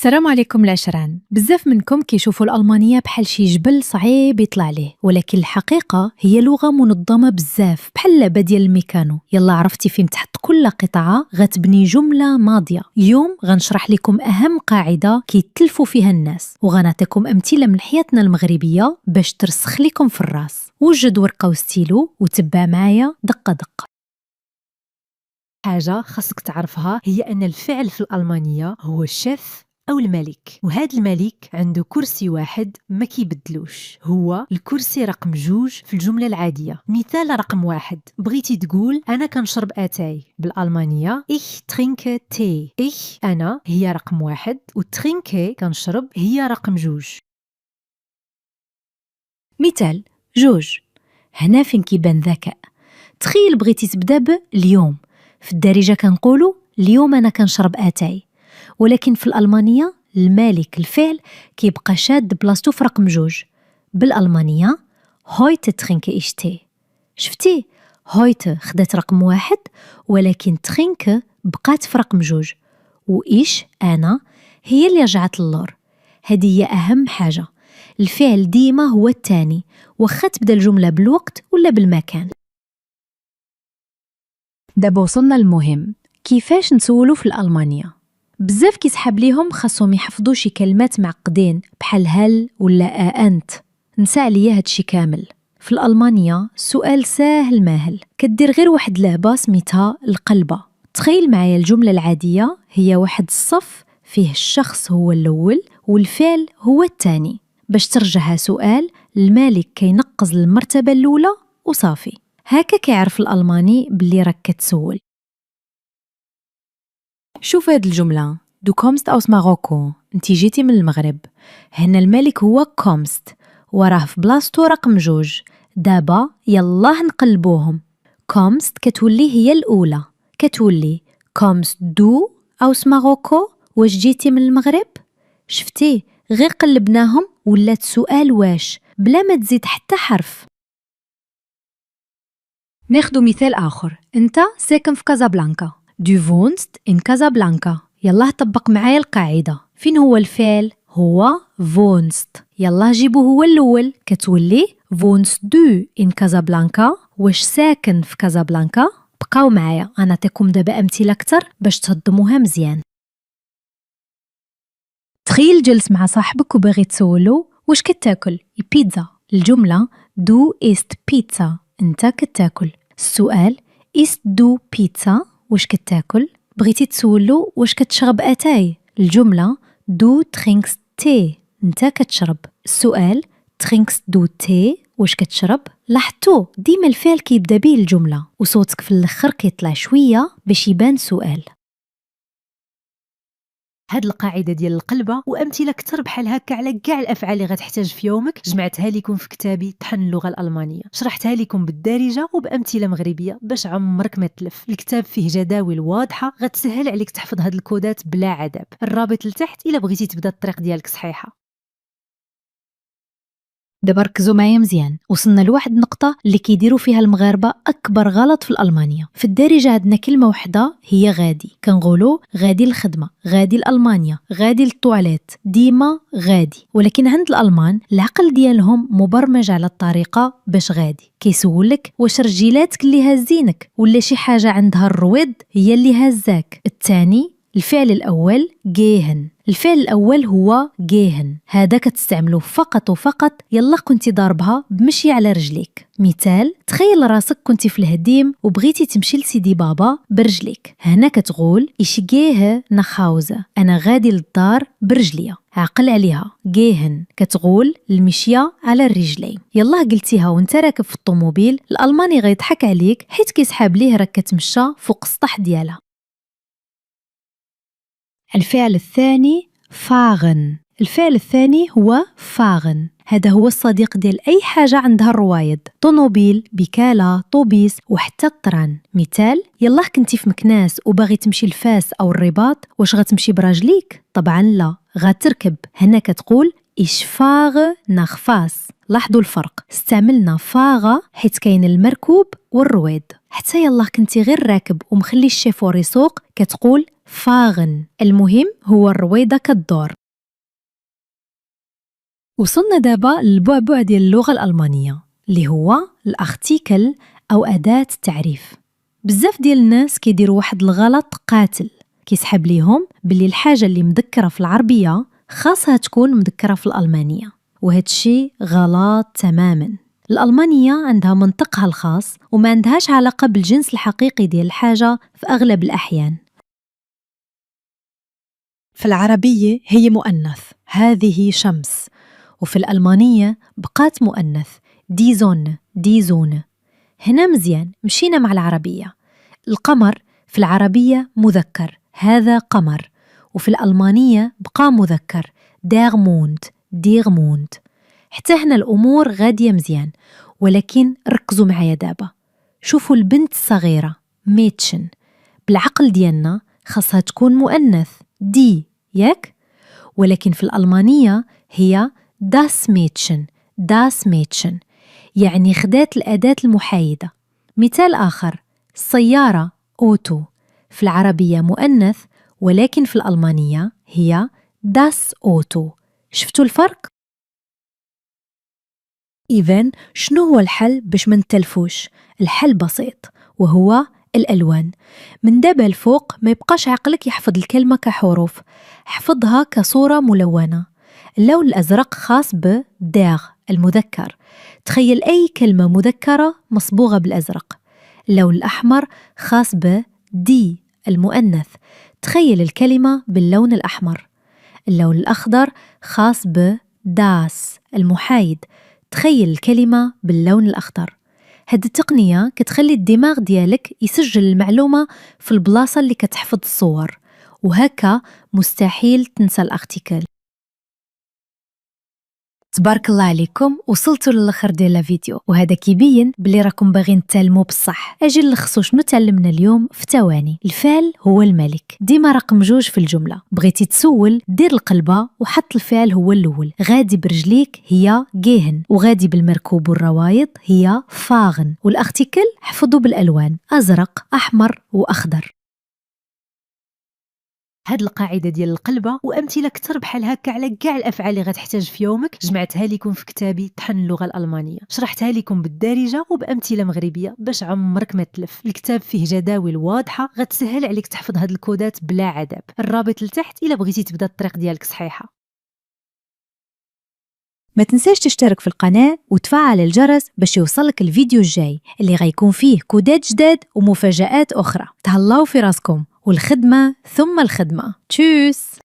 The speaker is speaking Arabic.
السلام عليكم العشران. بزاف منكم كيشوفوا الألمانية بحال شي جبل صعيب يطلع ليه، ولكن الحقيقة هي لغة منظمة بزاف بحال اللعبة ديال الميكانو. يلا عرفتي فين تحط كل قطعة غتبني جملة ماضية. اليوم غنشرح لكم أهم قاعدة كيتلفوا فيها الناس، وغنعطيكم أمثلة من حياتنا المغربية باش ترسخ لكم في الراس. وجد ورقة وستيلو وتبع معايا دقة دقة. حاجة خاصك تعرفها هي أن الفعل في الألمانية هو الشيف أو الملك، وهذا الملك عنده كرسي واحد ما كيبدلوش، هو الكرسي رقم 2 في الجملة العادية. مثال رقم 1، بغيتي تقول أنا كنشرب أتاي بالألمانية ich trinke Tee. أنا هي رقم 1 و trinke كنشرب هي رقم 2. مثال 2، هنا فين كيبان ذكاء. تخيل بغيتي تبدا اليوم، في الدارجة كنقولوا اليوم أنا كنشرب أتاي، ولكن في الألمانية المالك الفعل كيبقى شاد بلاصتو في رقم 2. بالألمانية heute trinke ich Tee. شفتي heute خدات رقم 1 ولكن trinke بقات في رقم 2، وإيش أنا هي اللي رجعت اللور. هذه هي أهم حاجة، الفعل ديما هو الثاني واخا تبدا الجملة بالوقت ولا بالمكان. دابا وصلنا المهم، كيفاش نسولو في الألمانية؟ بزاف كيسحاب ليهم خاصهم يحفظوا شي كلمات معقدين بحال هل ولا أنت. نسى عليا هادشي كامل. في الألمانية السؤال ساهل ماهل، كدير غير واحد لعبة سميتها القلبة. تخيل معايا الجملة العادية هي واحد الصف فيه الشخص هو الأول والفعل هو الثاني. باش ترجعها سؤال المالك كينقز المرتبة الأولى وصافي. هكا كيعرف الألماني باللي راك كتسول. شوف هاد الجملة، دو كومست أوس ماروكو، انتي جيتي من المغرب. هنا الملك هو كومست وراه في بلاصتو رقم 2. دابا يلاه نقلبوهم. كومست كتولي هي الأولى، كتولي كومست دو أوس ماروكو، واش جيتي من المغرب؟ شفتي غير قلبناهم ولات سؤال واش بلا ما تزيد حتى حرف. ناخدو مثال آخر، انت ساكن في كازابلانكا. Du wohnst in Casablanca. يلا طبق معايا القاعدة. فين هو الفعل؟ هو wohnst. يلا جيبو هو الأول، كتولي wohnst du in Casablanca. واش ساكن في كازابلانكا؟ بقاو معايا، أنا نعطيكم دابا أمثلة أكتر باش تهضموها مزيان. تخيل جلس مع صاحبك وباغي تسولو واش كتاكل؟ بيتزا. الجملة du isst Pizza. انت كتاكل. السؤال isst du Pizza؟ واش كتاكل؟ بغيتي تسولو واش كتشرب أتاي؟ الجملة دو ترينكس تي. انت كتشرب. السؤال ترينكس دو تي؟ واش كتشرب؟ لاحظتو ديما الفعل كيبدا به الجملة وصوتك في الاخر كيطلع شوية باش يبان سؤال. هاد القاعدة ديال القلبة وأمثلة كتر بحال هكا على كاع الأفعال اللي غتحتاج في يومك جمعتها لكم في كتابي طحن اللغة الألمانية، شرحتها لكم بالدارجة وبأمثلة مغربية باش عمرك ما تلف. الكتاب فيه جداول واضحة غتسهل عليك تحفظ هاد الكودات بلا عذاب. الرابط لتحت إلا بغيتي تبدا الطريق ديالك صحيحة. دابا ركزوا معايا مزيان، وصلنا لواحد النقطة اللي كيديروا فيها المغاربة أكبر غلط في الألمانية. في الدارجة عندنا كلمة وحدة هي غادي، كنقولوا غادي للخدمة، غادي لألمانيا، غادي للطواليت، ديما غادي. ولكن عند الألمان العقل ديالهم مبرمج على الطريقة باش غادي. كيسولك واش رجيلاتك اللي هازينك ولا شي حاجة عندها الرويض هي اللي هزاك. الثاني الفعل الأول جيهن. الفعل الأول هو جيهن، هذا كتستعملوه فقط وفقط يلا كنتي ضاربها بمشي على رجليك. مثال، تخيل راسك كنتي في الهديم وبغيتي تمشي لسيدي بابا برجليك. هنا كتقول إيش جيه نخاوزة، أنا غادي للدار برجليا. عقل عليها، جيهن كتقول المشية على الرجلين. يلا قلتيها وانت راكب في الطوموبيل، الألماني غيضحك عليك حيت كيسحاب ليه راك كتمشى فوق السطح ديالها. الفعل الثاني fahren. الفعل الثاني هو fahren، هذا هو الصديق ديال أي حاجة عندها الروايد، طوموبيل، بكالة، طوبيس وحتى الطران. مثال، يلا كنتي في مكناس وباغي تمشي لفاس أو الرباط، واش غتمشي براجليك؟ طبعا لا، غتركب. هنا كتقول ich fahre nach Fas. لاحظوا الفرق، استعملنا فاغ حيت كاين المركوب والرويد. حتى يلا كنتي غير راكب ومخلي الشيفور يسوق كتقول فاغن. المهم هو الرويدة كالدور. وصلنا دابا للبعبع ديال اللغة الألمانية اللي هو الارتيكل أو أداة التعريف. بزاف ديال الناس كيديروا واحد الغلط قاتل، كيسحب ليهم باللي الحاجة اللي مذكرة في العربية خاصها تكون مذكرة في الألمانية، وهذا الشيء غلط تماما. الألمانية عندها منطقها الخاص وما عندهاش علاقة بالجنس الحقيقي ديال الحاجة في أغلب الأحيان. في العربية هي مؤنث، هذه شمس، وفي الألمانية بقات مؤنث، دي زون دي زون. هنا مزيان مشينا مع العربية. القمر في العربية مذكر، هذا قمر، وفي الألمانية بقى مذكر، دير موند دير موند. حتى هنا الأمور غادية مزيان، ولكن ركزوا معايا دابا. شوفوا البنت الصغيرة ميتشن، بالعقل ديالنا خاصها تكون مؤنث دي، ياك؟ ولكن في الألمانية هي das Mädchen das Mädchen، يعني خدات الأداة المحايدة. مثال آخر، السيارة أوتو، في العربية مؤنث ولكن في الألمانية هي das Auto. شفتوا الفرق؟ إذن شنو هو الحل باش ما نتلفوش؟ الحل بسيط، وهو الألوان. من دابا الفوق ما يبقاش عقلك يحفظ الكلمة كحروف، حفظها كصورة ملونة. اللون الأزرق خاص بداغ المذكر، تخيل أي كلمة مذكرة مصبوغة بالأزرق. اللون الأحمر خاص بدي المؤنث، تخيل الكلمة باللون الأحمر. اللون الأخضر خاص بداس المحايد، تخيل الكلمة باللون الأخضر. هذه التقنية كتخلي الدماغ ديالك يسجل المعلومة في البلاصة اللي كتحفظ الصور، وهكا مستحيل تنسى الارتيكل. تبارك الله عليكم، وصلتوا للآخر ديال الفيديو، وهذا كيبين بلي راكم باغيين تعلموا بصح. اجي نلخصوا شنو تعلمنا اليوم في ثواني. الفعل هو الملك، ديما رقم 2 في الجملة. بغيتي تسول دير القلبة وحط الفعل هو الأول. غادي برجليك هي جيهن، وغادي بالمركوب والروايض هي فاغن، والارتيكل حفظوا بالألوان أزرق أحمر وأخضر. هاد القاعده ديال القلبه وامثله كثر بحال هكا على كاع الافعال اللي غتحتاج في يومك جمعتها لكم في كتابي طحن اللغه الالمانيه. شرحتها لكم بالدارجه وبامثله مغربيه باش عمرك ما تلف. الكتاب فيه جداول واضحه غتسهل عليك تحفظ هاد الكودات بلا عذاب. الرابط لتحت الا بغيتي تبدا الطريق ديالك صحيحه. ما تنساش تشترك في القناة وتفعل الجرس باش يوصلك الفيديو الجاي اللي غيكون فيه كودات جداد ومفاجآت أخرى. تهلاو في راسكم، والخدمة ثم الخدمة. تشوس.